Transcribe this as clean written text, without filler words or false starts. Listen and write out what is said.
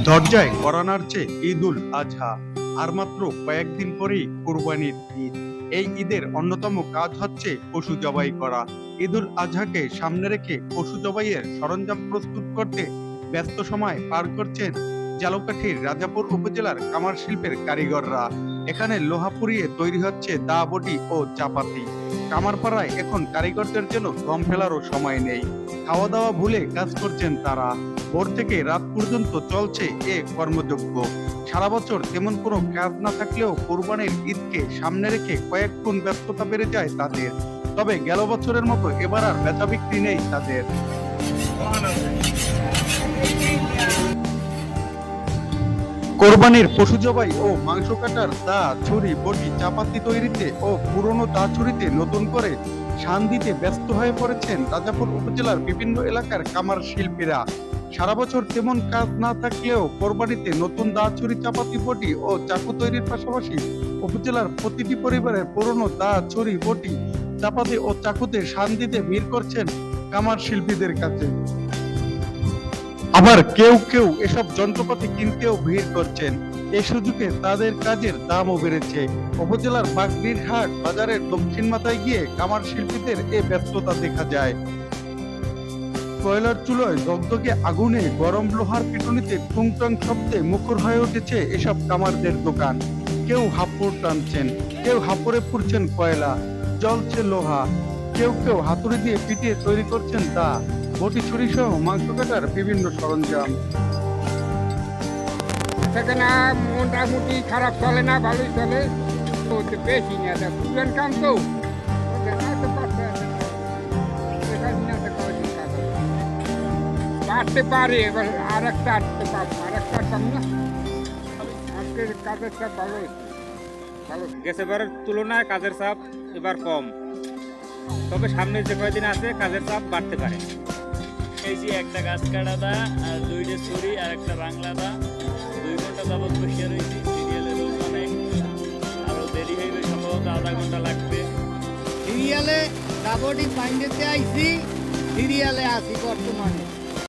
দরজায় কড়া নাড়ছে ঈদুল আজহা, আর মাত্র কয়েকদিন পরেই কুরবানির ঈদ। এই ঈদের অন্যতম কাজ হচ্ছে পশু জবাই করা। ঈদুল আজহাকে সামনে রেখে পশু জবাইয়ের সরঞ্জাম প্রস্তুত করতে ব্যস্ত সময় পার করছেন ঝালকাঠির রাজাপুর উপজেলার কামার শিল্পের কারিগররা। এখানে লোহা পুড়িয়ে তৈরি হচ্ছে দা, বটি ও চাপাতি। কামারপাড়ায় এখন কারিগরদের জন্য দম ফেলারও সময় নেই। খাওয়া দাওয়া ভুলে কাজ করছেন তারা। ভোর থেকে রাত পর্যন্ত চলছে এ কর্মযজ্ঞ। সারা বছর তেমন কোনো কাজ না থাকলেও কোরবানির ঈদকে সামনে রেখে কয়েক গুণ ব্যস্ততা বেড়ে যায় তাদের। তবে গেল বছরের মতো এবার আর বেচা বিক্রি নেই তাদের। কোরবানির পশু জবাই ও মাংস কাটার দা, ছুরি, বটি, চাপাতি তৈরিতে ও পুরনো দা, ছুরিতে নতুন করে শান দিতে ব্যস্ত হয়ে পড়েছেন রাজাপুর উপজেলার বিভিন্ন এলাকার কামার শিল্পীরা। সারা বছর তেমন কাজ না থাকলেও কোরবানিতে নতুন দা, ছুরি, চাপাতি, বটি ও চাকু তৈরির পাশাপাশি উপজেলার প্রতিটি পরিবারের পুরনো দা, ছুরি, বটি, চাপাতি ও চাকুতে শান দিতে ভিড় করছেন কামার শিল্পীদের কাছে। আবার কেউ কেউ এসব যন্ত্রপাতি কিনতেও ভিড় করছেন। এ সুযোগে তাদের কাজের দামও বেড়েছে। উপজেলার বাগড়ির হাট বাজারের দক্ষিণ মাথায় গিয়ে কামার শিল্পীদের এ ব্যস্ততা দেখা যায়। কয়লার চুলোয় দগদগে আগুনে গরম লোহার পিটুনিতে টুংটাং শব্দে মুখর হয়ে উঠেছে এসব কামারদের দোকান। কেউ হাঁপড় টানছেন, কেউ হাঁপড়ে পুড়ছেন কয়লা, জ্বলছে লোহা। কেউ কেউ হাতুড়ি দিয়ে পিটিয়ে তৈরি করছেন দা, বটি, ছুরি সহ মাংস কাটার বিভিন্ন সরঞ্জাম। সেখানে মোটামুটি খারাপ চলে না, ভালোই চলে। বেশি না, পুরান কাম তো আসতে পারে। এবার আর একটা আসতে পারবো, আর একটা পাম না। আজকের কাজের চাপ ভালো ভালো গেছে বারের তুলনায় কাজের চাপ এবার কম, তবে সামনে যে কয়েকদিন আছে কাজের চাপ বাড়তে পারে। এই যে একটা গাছ কাটা দা আর দুইটা ছুরি আর একটা বাংলা দা, 2 ঘন্টা যাবত বসিয়ে রয়েছি। সিরিয়ালের রোজ অনেক, আরো দেরি হইবে, সম্ভবত আধা ঘন্টা লাগবে। সিরিয়ালে ডাবডি পাইন্ডেতে আইছি, সিরিয়ালে আছি বর্তমানে।